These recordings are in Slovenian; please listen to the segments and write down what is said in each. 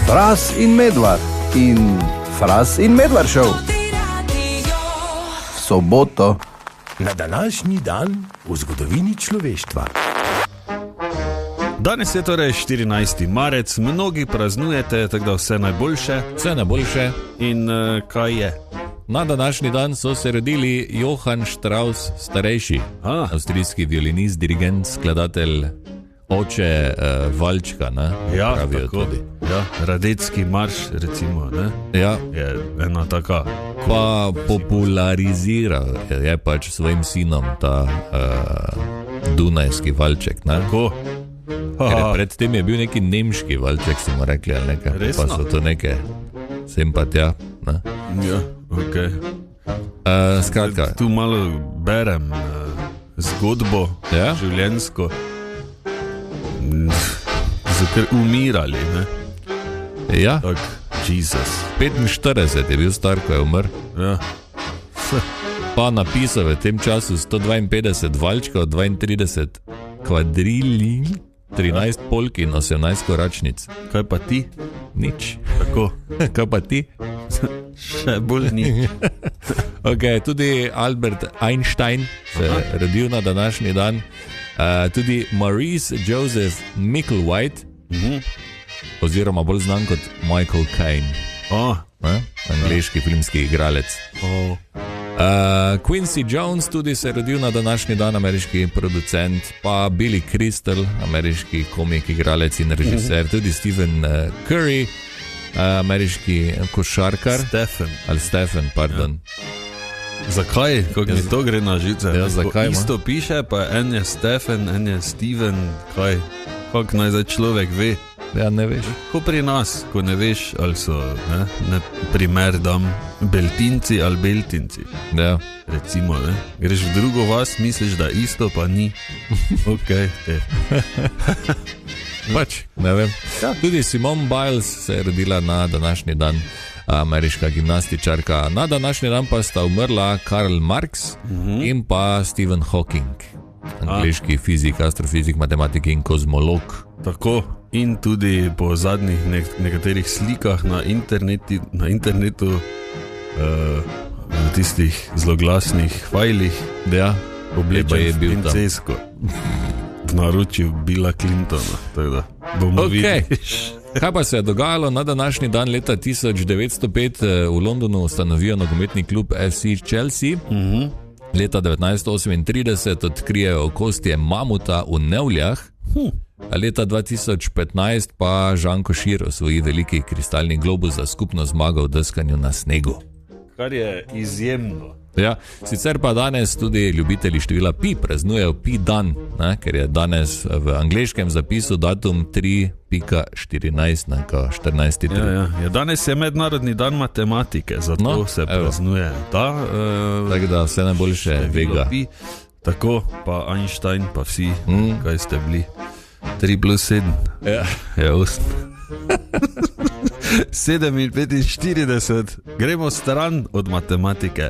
Fras in Medvard in Fras in Medvard Show. V soboto. Na današnji dan v zgodovini človeštva. Danes je torej 14. marec, mnogi praznujete, tako da vse najboljše. Vse najboljše. In kaj je? Na današnji dan so se rodili Johann Strauss starejši, avstrijski violinist, dirigent, skladatelj, oče valčka, ne? Ja, pravijo tako. Tudi. Ja, Radetski marš, recimo, ne? Ja. Je ena taka. Pa populariziral je pač svojim sinom ta dunajski valček, ne? Tako. Predtem je bil neki nemški valček, smo rekli, ali nekaj. Resno? Pa so to neke sem pa tja, ne? Ja, okej. Skratka. Tu malo berem zgodbo, ja? življenjsko. So kar umirali, ne? Ja. Tak, Jesus. 45 je bil star, ko je umr. Ja. Pa napisal v tem času 152 valčkov, 32 kvadrilij, 13 polk in 18 koračnic. Kaj pa ti? Nič. Tako. Kaj pa ti? Še bolj nič. Okay, tudi Albert Einstein se je rodil na današnji dan. Tudi Maurice Joseph Micklewhite, oziroma bolj znan kot Michael Caine, angleški filmski igralec. Quincy Jones tudi se je rodil na današnji dan, ameriški producent, pa Billy Crystal, ameriški komik, igralec in režiser, tudi Stephen Curry, ameriški košarkar. Stephen, pardon. Ja. Zakaj? Kako mi to gre na žice? Ja, zakaj? Isto piše, pa en je Stephen, en je Steven, kaj? Kako naj zdaj človek ve? Ja, ne veš. Ko pri nas, ko ne veš, ali so, ne primer dam, Beltinci ali Beltinci. Ja. Recimo, ne? Greš v drugo vas, misliš, da isto, pa ni. Okej. Pač, ne vem. Ja. Tudi Simone Biles se je rodila na današnji dan, ameriška gimnastičarka. Na današnji dan pa sta umrla Karl Marx in pa Stephen Hawking, angleški fizik, astrofizik, matematik in kozmolog. Tako. In tudi po zadnjih nekaterih slikah na internetu, v tistih zloglasnih fajlih, ja, oblečen je bil princesko v naročju Billa Clintona. Tako da bomo videli. Kaj pa se je dogajalo na današnji dan leta 1905? V Londonu ustanovijo nogometni klub FC Chelsea. Leta 1938 odkrijejo okostje mamuta v Nevljah. Leta 2015 pa Jean Košir osvoji veliki kristalni globus za skupno zmago v deskanju na snegu. Kar je izjemno. Ja, sicer pa danes tudi ljubitelji števila pi praznujejo pi dan, ne, ker je danes v angleškem zapisu datum 3.14, 14. Ja, danes je mednarodni dan matematike, zato se praznuje ta. Tako da vse najboljše vega. Pi, tako, pa Einstein, pa vsi, kaj ste bili. 3 plus 7 je 8. 7:45. Gremo stran od matematike.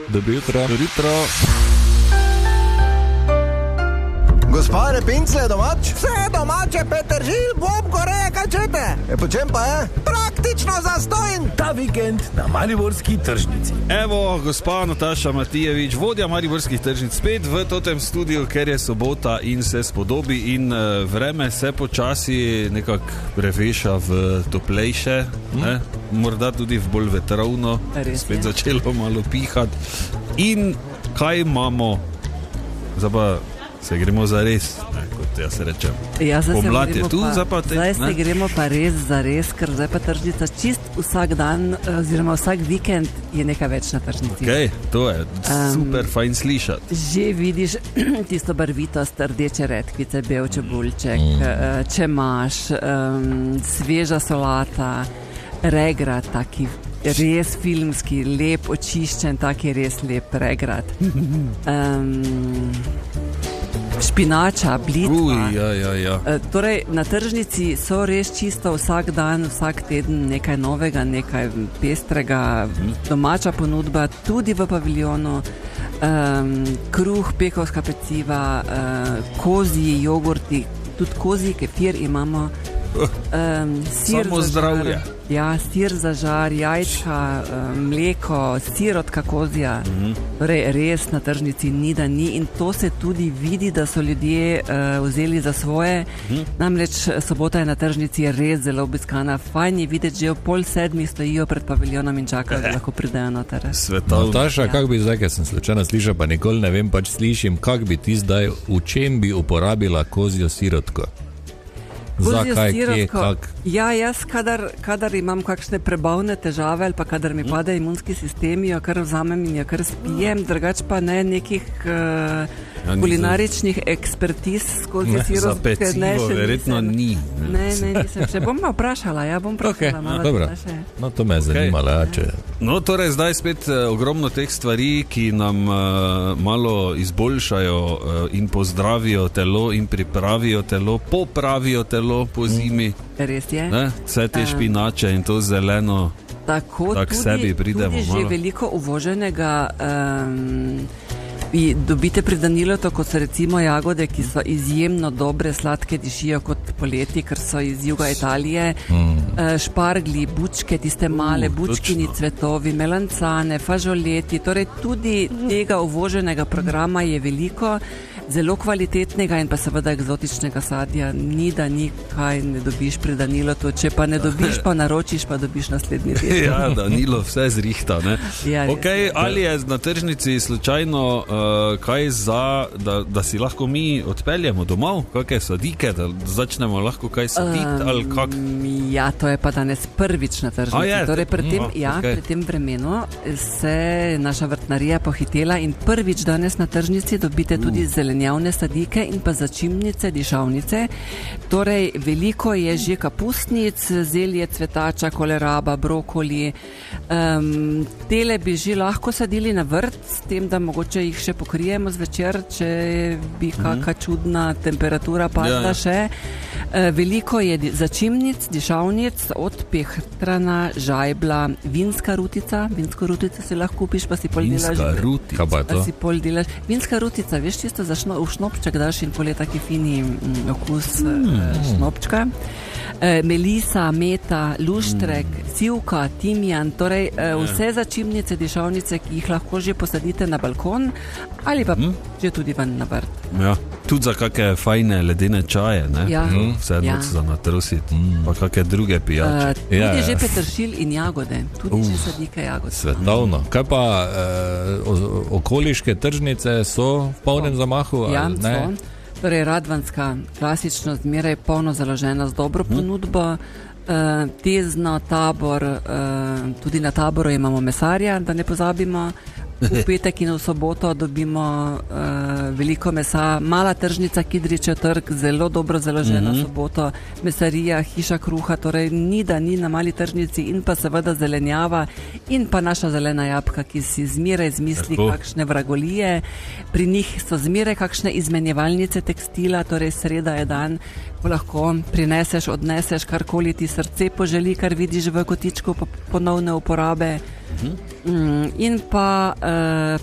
Dobro jutro. Gospa Repincle je domač? Vse domače, Petržil, Bob, Koreja, kaj čete? Po čem pa je? Praktično zastojn. Ta vikend na mariborski tržnici. Evo, gospa Nataša Matijevič, vodja mariborskih tržnic, spet v totem studiu, ker je sobota in se spodobi in vreme se počasi nekako preveša v toplejše, morda tudi v bolj vetrovno, spet začelo malo pihati. In kaj imamo? Zdaj pa se gremo za res, kot jaz rečem. Pomlad je tu, zdaj se gremo pa res za res, ker zdaj pa tržnica čist vsak dan, oziroma vsak vikend je nekaj več na tržnici. Ok, to je super fajn slišati. Že vidiš tisto barvitost, rdeče redkvice, bel čebulček, čemaž, sveža solata, regrat, taki res filmski, lep, očiščen, taki res lep regrat. Špinača, blitva. Torej, na tržnici so res čisto vsak dan, vsak teden nekaj novega, nekaj pestrega, domača ponudba, tudi v paviljonu, kruh, pekovska peciva, kozji jogurti, tudi kozji kefir imamo, Sir Samo zdravje. Ja, sir za žar, jajčka, mleko, sirotka kozja. Torej, res na tržnici ni, da ni. In to se tudi vidi, da so ljudje vzeli za svoje. Namreč sobota je na tržnici res zelo obiskana. Fajn je videti, že ob 6:30 stojijo pred paviljonom in čakajo, da lahko pridejo noter. Svetovno. Nataša, kak bi zdaj, ker sem slučajno slišal, pa nikoli ne vem, pač slišim, kak bi ti zdaj, v čem bi uporabila kozjo sirotko? Zakaj, kje, kak? Ja, jaz, kadar imam kakšne prebavne težave ali pa kadar mi pade imunski sistem, jo kar vzamem in jo kar spijem, drugač pa ne nekih kulinaričnih ekspertiz skozi sirotke. Za pecivo verjetno ni. Ne, nisem. Še bom me vprašala, Dobro. No, to me je zanimalo. No, torej zdaj spet ogromno teh stvari, ki nam malo izboljšajo in pozdravijo telo in pripravijo telo, popravijo telo po zimi. Res je. Vse te špinače in to zeleno, tako k sebi pridemo tudi malo. Že veliko uvoženega dobite pri Danilotu, kot so recimo jagode, ki so izjemno dobre, sladke, dišijo kot poleti, ker so iz juga Italije. Špargli, bučke, tiste male bučkini cvetovi, melancane, fažoleti, torej tudi tega uvoženega programa je veliko, zelo kvalitetnega in pa seveda eksotičnega sadja. Ni, da nikaj ne dobiš pri Danilotu, če pa ne dobiš, pa naročiš, pa dobiš naslednji teden. Ja, Danilo vse zrihta, ne? Ja, okay, ali je na tržnici slučajno kaj za, da si lahko mi odpeljemo domov, kakšne sadike, da začnemo lahko kaj saditi ali kak? Ja, to je pa danes prvič na tržnici. Torej, pri tem vremenu se je naša vrtnarija pohitela in prvič danes na tržnici dobite tudi zelenjavne sadike in pa začimnice, dišavnice. Torej, veliko je že kapustnic, zelje, cvetača, koleraba, brokoli. Tele bi že lahko sadili na vrt, s tem, da mogoče jih še pokrijemo zvečer, če bi kakšna čudna temperatura padla še. Veliko je začimnic, dišavnic, od pehtrana, žajbla, vinska rutica. Vinsko rutico si lahko kupiš, pa si pol delaš. Vinska rutica. Kaj pa je to? Si pol delaš. Vinska rutica, veš, čisto v šnopček daš in pol je taki fini okus šnopčka. Melisa, meta, luštrek, sivka, timijan, torej vse začimnice, dišavnice, ki jih lahko že posadite na balkon ali pa že tudi ven na vrt. Ja, tudi za kakšne fajne ledene čaje, ne? Ja. Vse noč za natrositi, pa kakšne druge pijače. Tudi že peteršilj in jagode, tudi že sadike jagode. Svetovno. Kaj pa okoliške tržnice so v polnem zamahu? Ja, ali ne? so. Torej, Radvanska, klasično, zmeraj polno založena z dobro ponudbo. Tezno, Tabor, tudi na Taboru imamo mesarja, da ne pozabimo. V petek in v soboto dobimo veliko mesa. Mala tržnica, Kidričev trg, zelo dobro založena soboto. Mesarija, hiša kruha, torej ni, da ni na mali tržnici in pa seveda zelenjava in pa naša zelena jabolka, ki si zmeraj izmisli kakšne vragolije. Pri njih so zmeraj kakšne izmenjevalnice tekstila, torej sreda je dan, ko lahko prineseš, odneseš karkoli ti srce poželi, kar vidiš v kotičku ponovne uporabe. In pa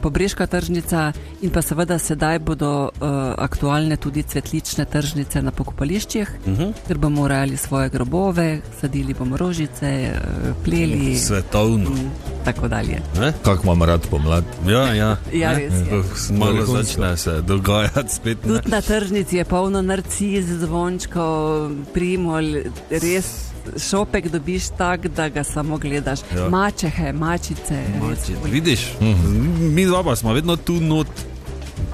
Pobreška tržnica in pa seveda sedaj bodo aktualne tudi cvetlične tržnice na pokopališčih, ker bomo urejali svoje grobove, sadili bomo rožice, pleli. Svetovno. Tako dalje. Kako imam rad pomlad? Ja, res je. Malo začne se dogajati spet. Tudi na tržnici je polno narciz, zvončkov, primol, res. Šopek dobiš tak, da ga samo gledaš. Ja. Mačehe, mačice. Vidiš, mi dva pa smo vedno tu not.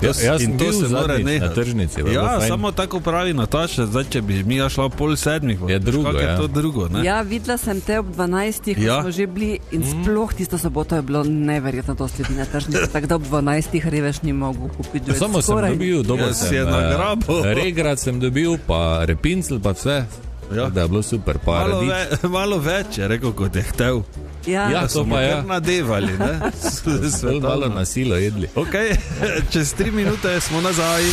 Jaz sem bil zadnjič na tržnici. Ja, samo tako pravi Nataša, zdaj če bi mi šla ob 6:30. Je drugo, je to drugo, ne? Ja, videla sem te ob 12, ko smo že bili in sploh tisto soboto je bilo neverjetno dosti ljudi na tržnici, tako da ob 12 reveš ni mogel kupiti. Samo sem dobil, dobro sem. Regrat sem dobil, pa repincel, pa vse. Ja. Da je bilo super, pa malo več je rekel, kot je htel. Ja, to pa je. Kar nadevali, ne? Malo na silo jedli. Ok, čez 3 minute smo nazaj.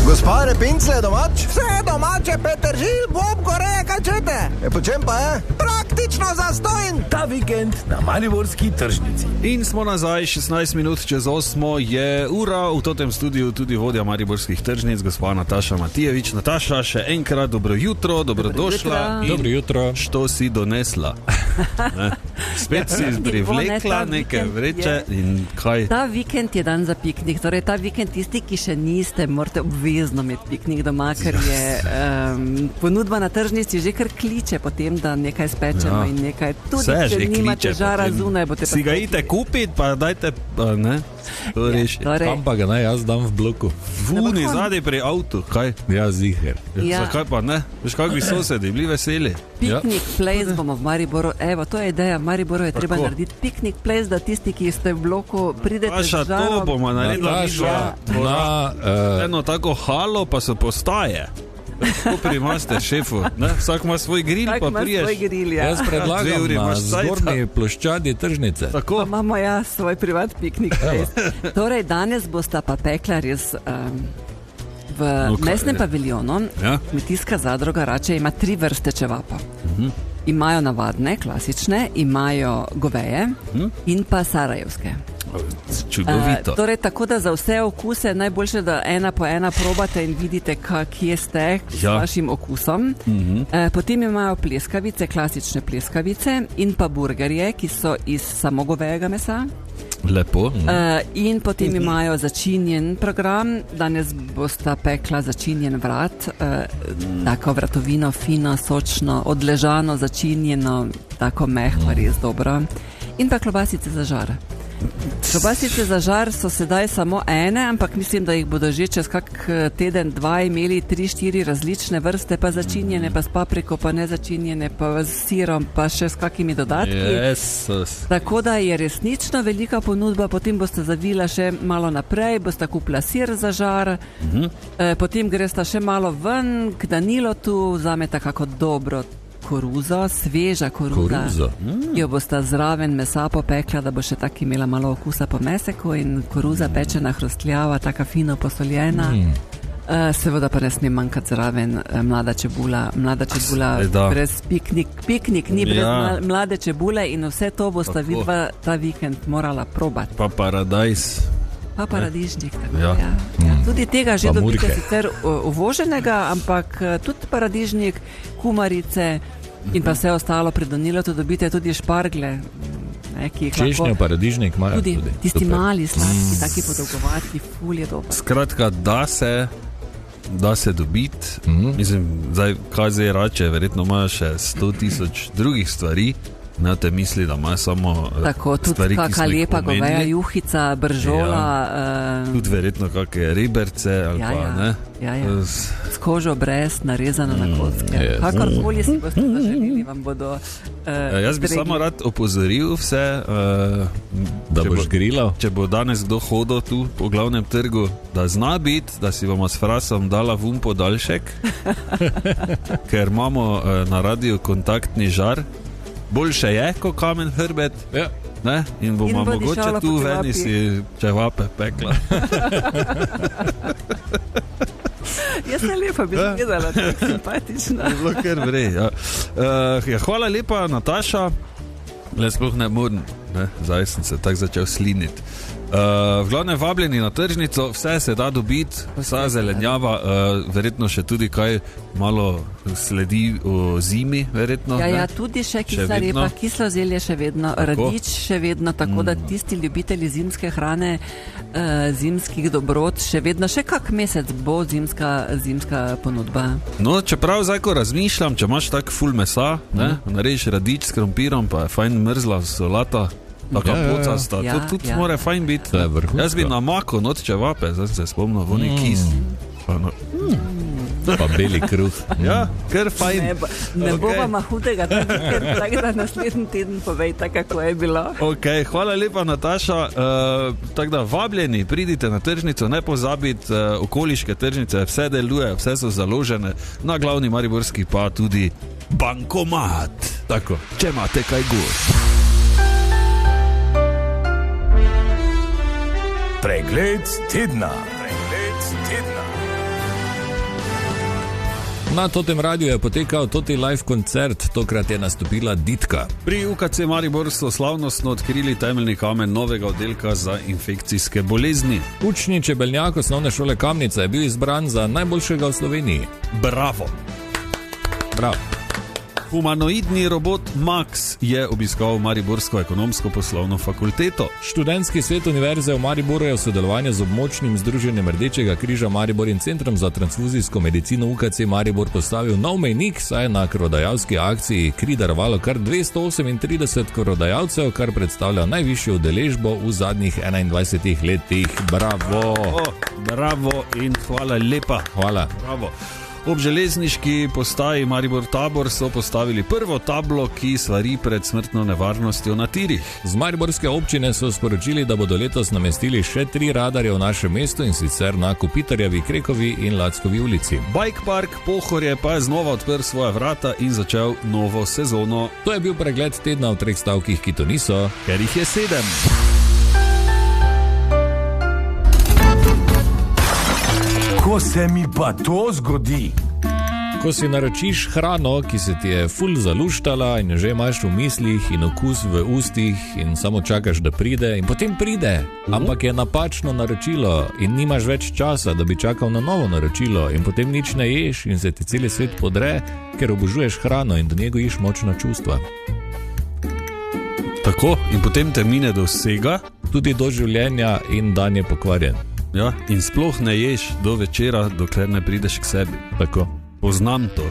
Gospa Repincle je domač? Vse domače, peteržilj, bob, korejka, čete? Po čem pa je? Praktično zastojn. Ta vikend na mariborski tržnici. In smo nazaj, 16 minut čez 8 je ura, v totem studiu tudi vodja mariborskih tržnic, gospa Nataša Matijevič. Nataša, še enkrat dobro jutro, dobrodošla. Dobro jutro. Što si donesla? Spet si privlekla neke vreče in kaj? Ta vikend je dan za piknik, torej ta vikend tisti, ki še niste, morate obvezno imeti piknik doma, ker je ponudba na tržnici že kar kliče potem, da nekaj spečemo in nekaj. Tudi, če nimate žara zunaj, boste pa... Si ga ite kupiti, pa dajte, ne? To reši. Tam pa ga naj jaz dam v bloku. Vuni zadaj pri avtu, kaj? Ja, ziher. Zakaj pa ne? Veš, kakvi sosedi, bili veseli. Piknik place bomo v Mariboru, evo, to je ideja, v Mariboru je treba narediti piknik place, da tisti, ki ste v bloku, pridete z žarom. To bomo naredili. Eno tako halo, pa so postaje. Tako pri Masterchefu, ne? Vsak ima svoj grill, pa priješ. Jaz predlagam na zgornji ploščadi tržnice. Tako. Pa imamo svoj privat piknik. Torej, danes bosta pa pekla res v mestnem paviljonu. Kmetijska zadruga Rače ima 3 vrste čevapa. Imajo navadne, klasične, imajo goveje in pa sarajevske. Čudovito. Torej, tako da za vse okuse najboljše, da ena po ena probate in vidite, kje ste s vašim okusom. Potem imajo pleskavice, klasične pleskavice in pa burgerje, ki so iz samo govejega mesa. Lepo. In potem imajo začinjen program. Danes bosta pekla začinjen vrat, tako vratovino, fino, sočno, odležano, začinjeno, tako mehko, res dobro. In pa klobasice za žar. Klobasice za žar so sedaj samo ene, ampak mislim, da jih bodo že čez kak teden, 2 imeli 3-4 različne vrste, pa začinjene, pa s papriko, pa nezačinjene, pa s sirom, pa še s kakimi dodatki. Tako da je resnično velika ponudba, potem boste zavila še malo naprej, boste kupila sir za žar, potem gresta še malo ven, k Danilotu, vzameta kako dobro koruzo, sveža koruza, jo bosta zraven mesa popekla, da bo še tako imela malo okusa po meseku, in koruza pečena, hrustljava, taka fino posoljena. Seveda pa ne sme manjkati zraven mlada čebula. Brez piknik ni brez mlade čebule, in vse to bosta vidva ta vikend morala probati. Pa paradajz. Pa paradižnik. Tudi tega že dobite sicer uvoženega, ampak tudi paradižnik, kumarice in pa vse ostalo pri Danilotu dobite, tudi špargle. Češnjo, paradižnik imajo tudi. Tisti mali, sladki, taki podolgovati, ful je dobro. Skratka, da se dobiti. Mislim, zdaj KZ Rače verjetno imajo še 100,000 drugih stvari. Ne te misli, da ima samo tako, stvari, ki smo jih kakšna lepa goveja juhica, bržola. Tudi verjetno kakšne riberce ali pa ne. S kožo brez, narezano na kocke. Kakorkoli si boste zaželili, vam bodo jaz bi samo rad opozoril vse, da boš grilal. Če bo danes kdo hodil tu po glavnem trgu, da zna biti, da si bomo s frasom dala vun podaljšek, ker imamo na radiju kontaktni žar. Boljše je, kot kamen hrbet, ne? In bomo mogoče tu veni si čevape pekla. Jaz ne lepa bi gledala, tako simpatična. Kar vrej, hvala lepa, Nataša. Le sploh ne moram, zdaj sem se tako začel sliniti. V glavnem vabljeni na tržnico, vse se da dobiti, vsa zelenjava, verjetno še tudi kaj malo sledi o zimi, verjetno. Tudi še kisla repa, kislo zelje še vedno, radič še vedno, tako da tisti ljubitelji zimske hrane, zimskih dobrot, še vedno, še kak mesec bo zimska ponudba. No, čeprav zdaj, ko razmišljam, če imaš tak ful mesa, narediš radič s krompirom, pa je fajn mrzla solata, taka pocasta, to tudi mora fajn biti. Jaz bi namakal not čevape, zdaj se spomnil, voni kis. Pa beli kruh. Ker fajn. Ne bo vam hudega, tako da naslednji teden povejte, kako je bilo. Hvala lepa, Nataša. Tako da vabljeni, pridite na tržnico, ne pozabiti, okoliške tržnice, vse deluje, vse so založene, na glavni mariborski pa tudi bankomat. Tako, če imate kaj gor. Pregled tedna. Na Totem radiju je potekal Toti live koncert, tokrat je nastopila Ditka. Pri UKC Maribor so slavnostno odkrili temeljni kamen novega oddelka za infekcijske bolezni. Učni čebeljak osnovne šole Kamnica je bil izbran za najboljšega v Sloveniji. Bravo! Bravo. Humanoidni robot Max je obiskal Mariborsko ekonomsko-poslovno fakulteto. Študentski svet Univerze v Mariboru je v sodelovanju z območnim združenjem Rdečega križa Maribor in Centrom za transfuzijsko medicino UKC Maribor postavil nov mejnik, saj je na krvodajalski akciji kri darovalo kar 238 krvodajalcev, kar predstavlja najvišjo udeležbo v zadnjih 21 letih. Bravo! Bravo in hvala lepa. Hvala. Bravo. Ob železniški postaji Maribor Tabor so postavili prvo tablo, ki svari pred smrtno nevarnostjo na tirih. Z mariborske občine so sporočili, da bodo letos namestili še 3 radarje v našem mestu, in sicer na Kopitarjevi, Krekovi in Lackovi ulici. Bike Park Pohorje pa je znova odprl svoja vrata in začel novo sezono. To je bil pregled tedna v 3 stavkih, ki to niso, ker jih je 7. Ko se mi pa to zgodi? Ko si naročiš hrano, ki se ti je ful zaluštala in že imaš v mislih in okus v ustih in samo čakaš, da pride, in potem pride, ampak je napačno naročilo in nimaš več časa, da bi čakal na novo naročilo, in potem nič ne ješ in se ti celi svet podre, ker obožuješ hrano in do nje gojiš močna čustva. Tako, in potem te mine do vsega, tudi do življenja, in dan je pokvarjen. Ja, in sploh ne ješ do večera, dokler ne prideš k sebi. Tako. Poznam to.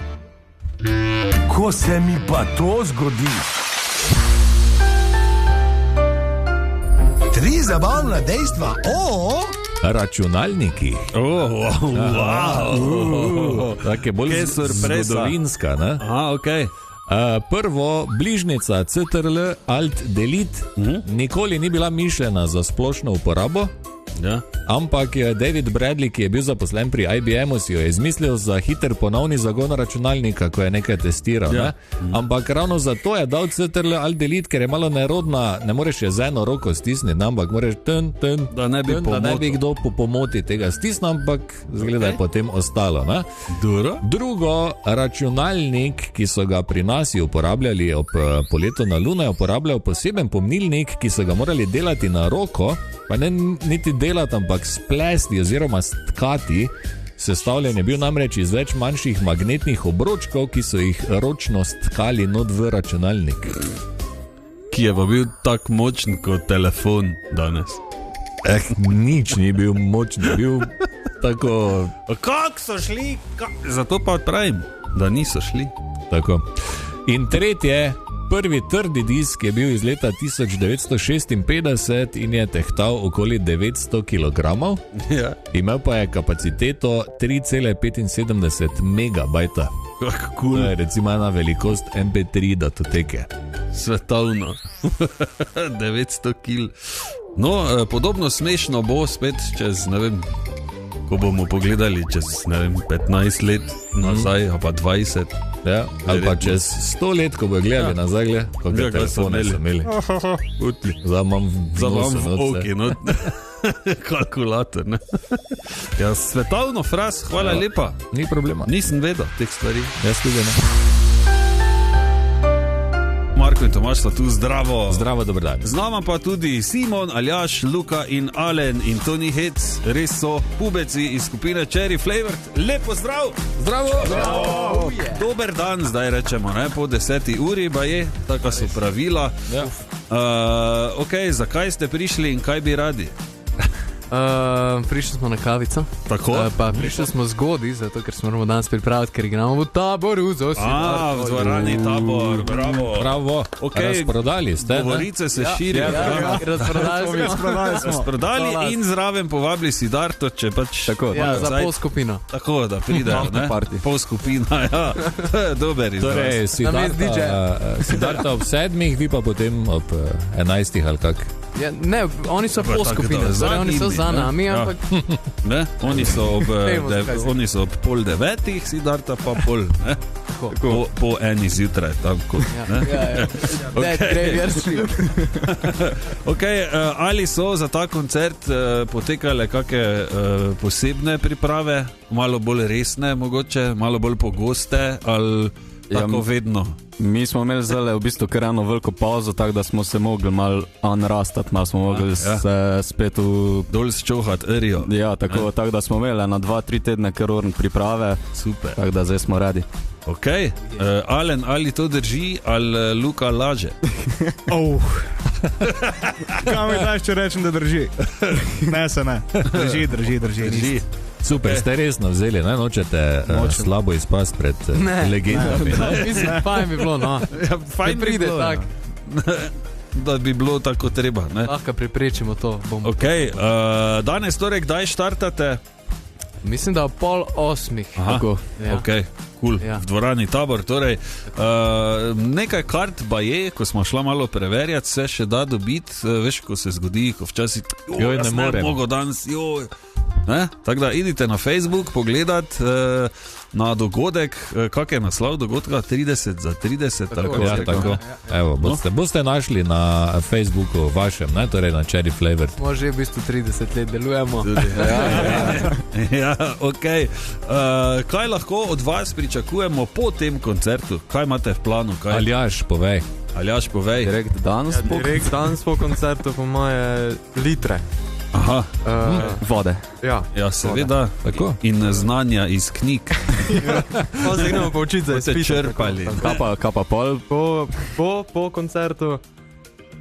Ko se mi pa to zgodi? 3 zabavna dejstva o računalniki. Tako je bolj zgodovinska, ne? Aha, okej. Prvo, bližnjica CTRL Alt Delete nikoli ni bila mišljena za splošno uporabo. Ja. Ampak David Bradley, ki je bil zaposlen pri IBM-u, si jo je izmislil za hiter ponovni zagon računalnika, ko je nekaj testiral. Ja. Ne? Ampak ravno zato je dal CTRL Alt Delete, ker je malo nerodna, ne moreš je z eno roko stisniti, ampak moraš da ne bi kdo po pomoti tega stisnil, ampak zgleda je potem ostalo. Ne? Drugo, računalnik, ki so ga pri nas uporabljali ob poletu na Luno, je uporabljal poseben pomnilnik, ki so ga morali delati na roko, pa ne niti delati, ampak splesti oziroma stkati. Sestavljen je bil namreč iz več manjših magnetnih obročkov, ki so jih ročno stkali not v računalnik. Ki je pa bil tak močen kot telefon danes. Nič ni bil močen, bil tako... Kako so šli? Zato pa pravim, da niso šli. Tako. In tretje, prvi trdi disk je bil iz leta 1956 in je tehtal okoli 900 kg. Ja. Imel pa je kapaciteto 3,75 megabajta. Kako cool. To je recimo ena velikost MP3 datoteke. Svetovno. 900 kg. No, podobno smešno bo spet čez, ne vem, ko bomo pogledali čez, ne vem, 15 let nazaj, pa 20. Ja, ali pa čez 100 let, ko bojo gledali nazaj, kako telefone so imeli. Zdaj imam v oki, no. Kalkulator, ne. Ja, svetovno fraz, hvala lepa. Ni problema. Nisem vedel teh stvari. Jaz tudi ne. Marko in Tomaž sta tu, zdravo. Zdravo, dober dan. Z nama pa tudi Simon, Aljaš, Luka in Alen in Toni Hec. Res so pubeci iz skupine Cherry Flavored. Lepo zdrav! Zdravo! Zdravo! Dober dan, zdaj rečemo, ne? Po 10. uri pa je, taka so pravila. Ja. Ok, zakaj ste prišli in kaj bi radi? Prišli smo na kavico. Tako? Pa prišli smo zgodaj, zato ker smo moramo danes pripraviti, ker igramo v Taboru. V dvorani Tabor, bravo. Bravo, okay. Razprodali ste. Govorice se širijo. Razprodali in zraven povabili Sidarto, če pač... Tako, za pol skupino. Tako, da pridejo, ne? Pol skupina, ja. To je dober izraz. Torej, Sidarta ob 7, vi pa potem ob 11 ali kak. Ja, ne, oni so pol skupine, zdaj oni so za nami, ampak Ne? Oni so ob 8:30, Siddharta pa pol, ne? Po eni zjutraj. Tam, ali so za ta koncert potekale kakšne posebne priprave, malo bolj resne, mogoče, malo bolj pogoste, ali tako vedno? Mi smo imeli zdaj v bistvu kar eno veliko pauzo, tako da smo se mogli malo unrastati, malo smo mogli se spet dol zčohati erijo. Ja, tako da smo imeli na 2-3 tedne kar urne priprave. Super. Tako da zdaj smo redi. Ok, Alen, ali to drži, ali Luka laže? Kaj mi daš, če rečem, da drži? Ne, se ne. Drži. Super, ste resno vzeli, ne nočete slabo izpast pred legendami. Mislim, fajn bi bilo, no. Fajn pride tak. Da bi bilo tako treba, ne? Lahko preprečimo to. Ok, danes torej kdaj štartate? Mislim, da 7:30. Tako, ok, cool. V dvorani Tabor, torej nekaj kart baje, ko smo šla malo preverjati, se še da dobiti, veš, ko se zgodi, ko včasih ne morem. Mogo danes, tako da idite na Facebook pogledat na dogodek, kak je naslov dogodka, 30 za 30. Tako. Evo, boste našli na Facebooku vašem, ne? Torej na Cherry Flavor. Može v bistvu 30 let delujemo. Ja, ok. Kaj lahko od vas pričakujemo po tem koncertu? Kaj imate v planu? Aljaž, povej. Direkt danes po koncertu po moje litre. Aha. Vode. Ja, seveda. Tako. In znanja iz knjig. Pa se gremo poučiti, da ste črpali. Kaj pa pol po koncertu?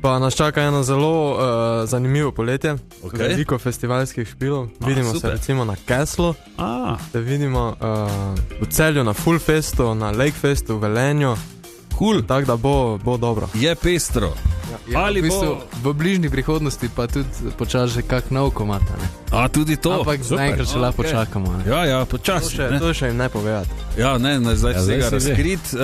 Pa nas čaka eno zelo zanimivo poletje. Veliko festivalskih špilov. Vidimo se recimo na Kesslu. Se vidimo v Celju na Full Festu, na Lake Festu v Velenju. Cool. Tako da bo dobro. Je pestro. Ali v bistvu v bližnji prihodnosti pa tudi počasi že kak nov komad, ne? Tudi to. Ampak zaenkrat še lahko počakamo. Ja, počasi. To še jim ne povedati. Ja, ne, zdaj vsega razkrit.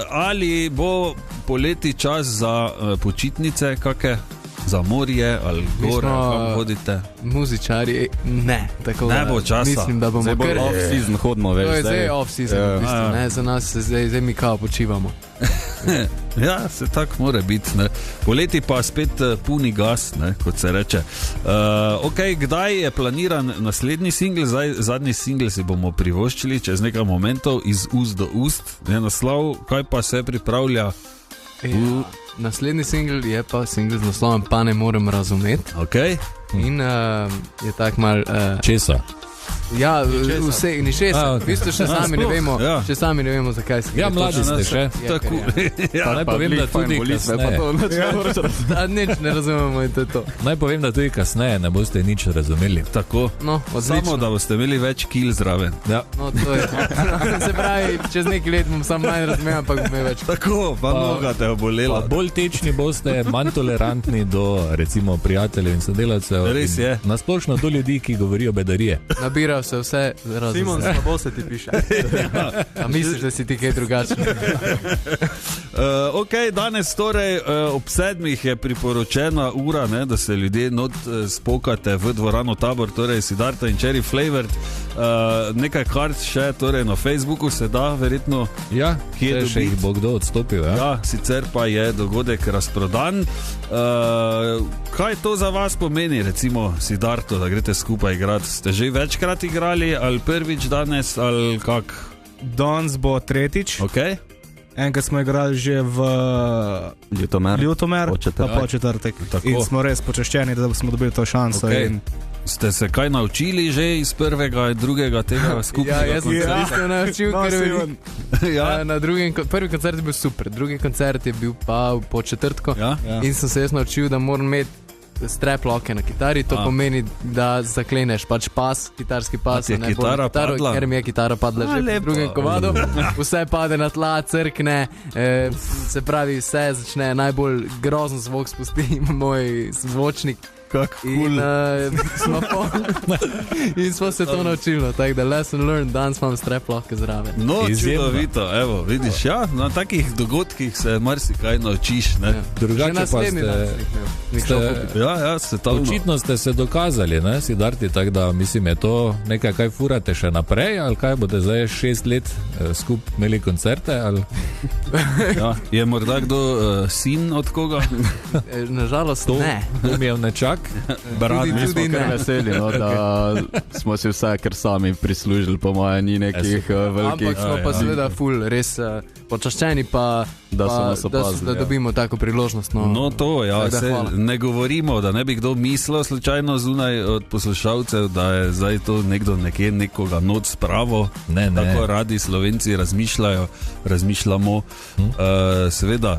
Ali bo poleti čas za počitnice, kakšne? Za morje ali gore, kam hodite? Muzičari, ne. Ne bo časa. Mislim, da bomo kar off-season hodimo. To je zdaj off-season, v bistvu, ne? Za nas se zdaj mi kao počivamo. Ja, se tako mora biti, ne. Poleti pa spet puni gas, ne, kot se reče. Ok, kdaj je planiran naslednji singl? Zadnji singl si bomo privoščili čez nekaj momentov iz ust do ust. Je naslov, kaj pa se pripravlja? Naslednji singl je pa singl z naslovom Pa ne morem razumeti. Ok. In je tak mal... Česa? Ja, vse, ni šesa. V bistvu še sami ne vemo, še sami ne vemo, zakaj se gre. Ja, mladi ste še. Tako. Naj povem, da tudi kasneje. Nič ne razumemo in to je to. Naj povem, da tudi kasneje ne boste nič razumeli. Tako. No, samo, da boste imeli več kil zraven. Ja. No, to je. Se pravi, čez nekaj let bom sam manj razumel, ampak bom več. Tako, pa noga te obolela. Bolj tečni boste, manj tolerantni do, recimo, prijateljev in sodelavcev. Res je. Nasplošno do ljudi, ki govorijo bedarije. Nabirajo se vse razumeti. Simon, slabo se ti piše. A misliš, da si ti kaj drugačen? Ok, danes torej ob 7 je priporočena ura, ne, da se ljudje not spokate v dvorano Tabor, torej Siddharta in Cherry Flavor. Nekaj kart še torej na Facebooku se da verjetno. Ja, kje še jih bo kdo odstopil. Ja, sicer pa je dogodek razprodan. Kaj to za vas pomeni, recimo Siddharto, da greste skupaj igrati? Ste že večkrat igrali ali prvič danes ali kak? Danes bo tretjič. Okay. Enkrat smo igrali že v Ljutomer, pa po četrtek. In smo res počaščeni, da smo dobili to šanso. Okay. Ste se kaj naučili že iz prvega in drugega tega skupnega? Ja, jaz sem se naučil, ker prvi koncert je bil super, drugi koncert je bil pa po četrtku. In sem se jaz naučil, da moram imeti strap loke na kitari, to pomeni, da zakleneš pač pas, kitarski pas, ne kitara padla. Ker mi je kitara padla že v drugem komadu, vse pade na tla, crkne, se pravi, vse začne, najbolj grozen zvok spusti moj zvočnik In smo se to naučili, tako da lesson learned, danes imam strep lahko zraven. No, čudovito, evo, vidiš, ja, na takih dogodkih se marsikaj naučiš, ne? Ja. Drugače pa ste, očitno ste se dokazali, ne, Siddharti, tako da mislim, je to nekaj, kaj furate še naprej, ali kaj boste zdaj 6 let skup imeli koncerte, ali? Ja, je morda kdo sin od koga? Nažalost, ne. Umijel nečak? Mi smo kar veseli, no, da smo si vse kar sami prislužili, po moje, ni nekih velikih. Ampak smo pa seveda ful, res počaščeni pa, da dobimo tako priložnost. No to, ja, ne govorimo, da ne bi kdo mislil slučajno zunaj od poslušalcev, da je zdaj to nekdo nekje nekoga noč spravo. Ne. Tako radi Slovenci razmišljamo. Seveda,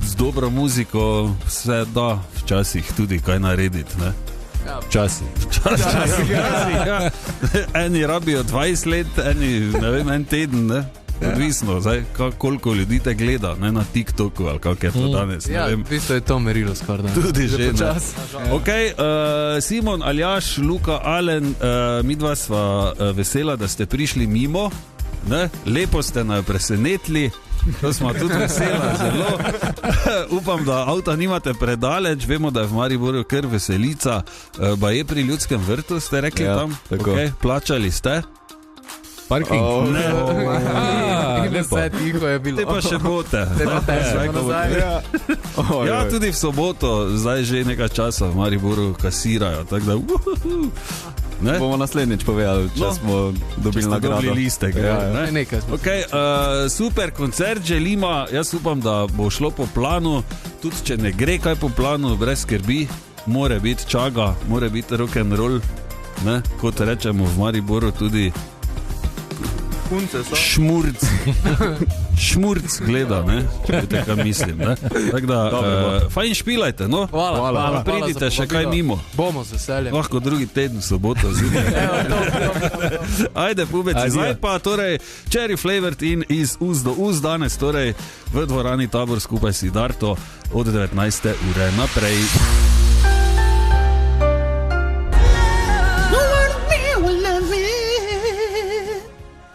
z dobro muziko se da včasih tudi kaj narediti, ne? Včasih. Ja. Eni rabijo 20 let, eni, ne vem, en teden, ne? Odvisno, zdaj, koliko ljudi te gleda, ne, na TikToku ali kak je to danes. Ja, v bistvu je to merilo skoraj. Tudi že, ne. Ok, Simon, Aljaš, Luka, Alen, midva sva vesela, da ste prišli mimo, ne? Lepo ste nas presenetili. To smo tudi vesela, zelo. Upam, da avta nimate predaleč. Vemo, da je v Mariboru kar veselica. Ba je pri Ljudskem vrtu, ste rekli, ja, tam? Okay. Plačali ste? Parking? Ne. Vse tiho je bilo. Te pa še bote. Ja, tudi v soboto, zdaj že nekaj časa v Mariboru kasirajo, tako da ne? Bomo naslednjič povedali, če smo dobili nagrado. Dobili listek. Ja. Okay, super koncert želimo, jaz upam, da bo šlo po planu, tudi če ne gre kaj po planu, brez skrbi, more biti čaga, more biti rock'n'roll, ne? Kot rečemo v Mariboru tudi šmurc gleda, ne? Če bi tega mislim, ne? Tako da, fajn špilajte, no? Hvala. Pridite še kaj mimo. Bomo z veseljem. Lahko drugi teden, soboto, zjutraj. Ajde, pubeci, zdaj pa torej Cherry Flavored in iz ust do ust danes, torej v dvorani Tabor skupaj s Siddharto od 19. ure naprej.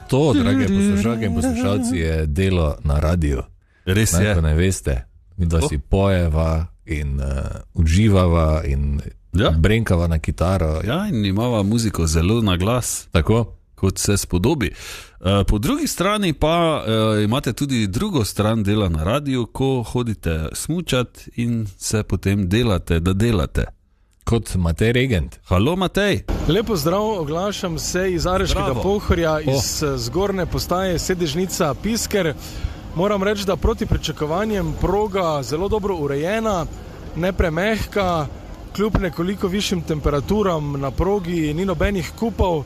To, drage poslušalke in poslušalci, je delo na radiju. Res je. Ko ne veste, mi da si pojeva in uživava in brenkava na kitaro. Ja, in imava muziko zelo na glas. Tako? Kot se spodobi. Po drugi strani pa imate tudi drugo stran dela na radiju, ko hodite smučat in se potem delate, da delate. Kot Matej Regent. Halo, Matej. Lepo zdrav, oglašam se iz Areškega Pohorja, iz zgornje postaje sedežnica Pisker. Moram reči, da proti pričakovanjem proga zelo dobro urejena, ne premehka, kljub nekoliko višjim temperaturam na progi ni nobenih kupov,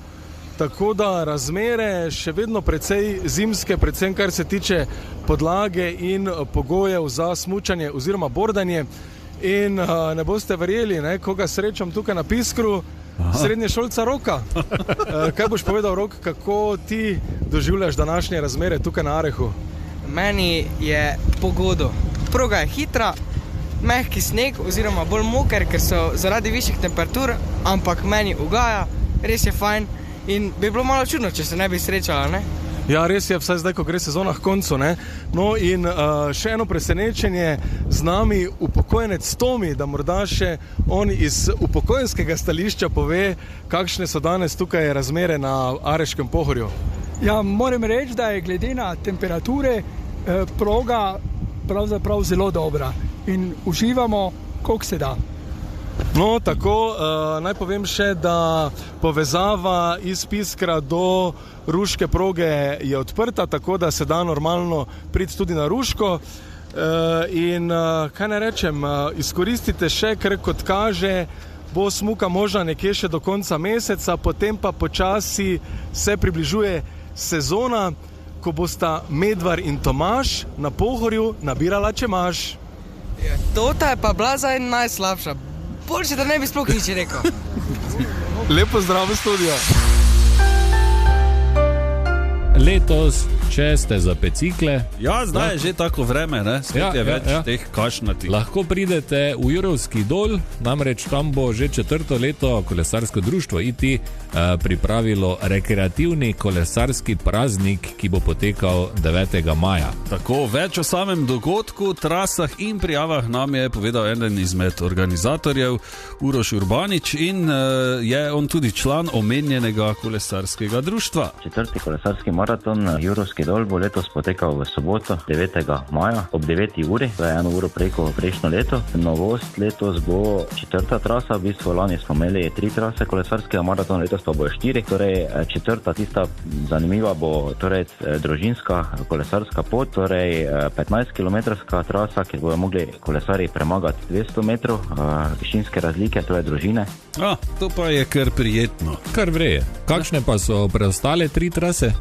tako da razmere še vedno precej zimske, predvsem kar se tiče podlage in pogojev za smučanje oziroma bordanje. In ne boste verjeli, ne, koga srečam tukaj na Piskru, srednješolca Roka. Kaj boš povedal, Rok, kako ti doživljaš današnje razmere tukaj na Arehu? Meni je pogodo. Proga je hitra, mehki sneg oziroma bolj moker, ker so zaradi višjih temperatur, ampak meni ugaja, res je fajn in bi bilo malo čudno, če se ne bi srečala, ne? Ja, res je, vsaj zdaj, ko gre sezona k koncu, ne? No in še eno presenečenje, z nami upokojenec Tomi, da morda še on iz upokojenskega stališča pove, kakšne so danes tukaj razmere na Areškem Pohorju. Ja, moram reči, da je glede na temperature proga pravzaprav zelo dobra in uživamo, koliko se da. No, tako, naj povem še, da povezava iz Piskra do Ruške proge je odprta, tako da se da normalno priti tudi na Ruško. In kaj ne rečem, izkoristite še, ker kot kaže, bo smuka možna nekje še do konca meseca, potem pa počasi se približuje sezona, ko bosta Medvar in Tomaž na Pohorju nabirala čemaž. Ja, tota je pa bila zdaj najslabša. Boljše, da ne bi sploh nič rekel. Lepo zdrav v studio. Letos če ste za bicikle. Ja, zdaj je že tako vreme, ne? Spet je več teh kašnatih. Lahko pridete v Jurovski dol, namreč tam bo že 4. leto kolesarsko društvo IT pripravilo rekreativni kolesarski praznik, ki bo potekal 9. maja. Tako, več o samem dogodku, trasah in prijavah nam je povedal eden izmed organizatorjev, Uroš Urbanič, in je on tudi član omenjenega kolesarskega društva. 4. kolesarski maraton Jurovski dol bo letos potekal v soboto 9. maja ob 9. uri, to je 1 uro preko prejšnjo leto. Novost letos bo 4. trasa, v bistvu lani smo imeli 3 trase kolesarskega maratona, letos pa bo 4, torej 4. tista zanimiva bo torej družinska kolesarska pot, torej 15 km trasa, kjer bodo mogli kolesari premagati 200 metrov višinske razlike, to je družine. To pa je kar prijetno. Kar vreje. Kakšne pa so preostale 3 trase?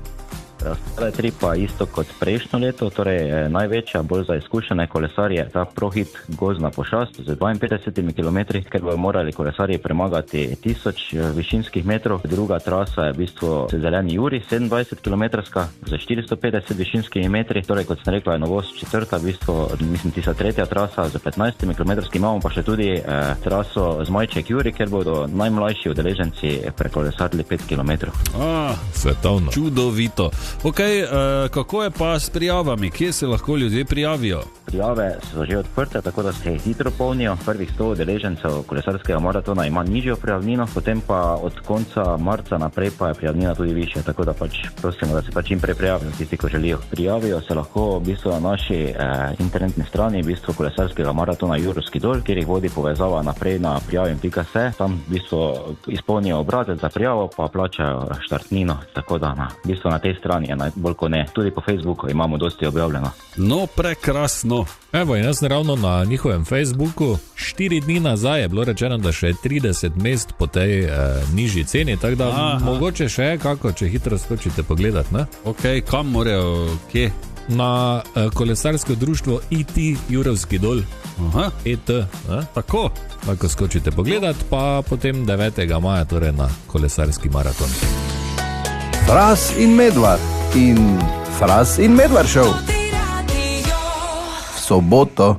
Preostale 3 pa isto kot prejšnjo leto, torej največja, bolj za izkušene kolesarje, ta prohit Gozdna pošast z 52 km, ker bodo morali kolesarji premagati 1000 višinskih metrov. Druga trasa je v bistvu Zeleni Juri, 27 km z 450 višinskimi metri, torej kot sem rekla je novost 4. v bistvu, mislim, tista 3. trasa z 15 km, imamo pa še tudi traso Zmajček Juri, ker bodo najmlajši udeleženci prekolesarili 5 km. Svetovno. Čudovito. Ok, kako je pa s prijavami? Kje se lahko ljudje prijavijo? Prijave so že odprte, tako da se hitro polnijo. Prvih 100 udeležencev kolesarskega maratona ima nižjo prijavnino, potem pa od konca marca naprej pa je prijavnina tudi višja, tako da pač prosimo, da se čim prej prijavijo tisti, ko želijo. Prijavijo se lahko v bistvu na naši internetni strani, v bistvu kolesarskega maratona Jurovski dol, kjer jih vodi povezava naprej na prijavim.se. Tam v bistvu izpolnijo obrazec za prijavo, pa plačajo štartnino, tako da v bistvu na tej strani je najbolj ko ne. Tudi po Facebooku imamo dosti objavljeno. No, prekrasno. Evo, in jaz ravno na njihovem Facebooku 4 dni nazaj je bilo rečeno, da še 30 mest po tej nižji ceni, tako da mogoče še kako, če hitro skočite pogledat, ne? Ok, kam morajo, kje? Na kolesarsko društvo IT Jurovski dol. ET, tako. Lahko skočite pogledat, pa potem 9. maja, torej na kolesarski maraton. Fras in Medvard in Fras in Medvard show v soboto.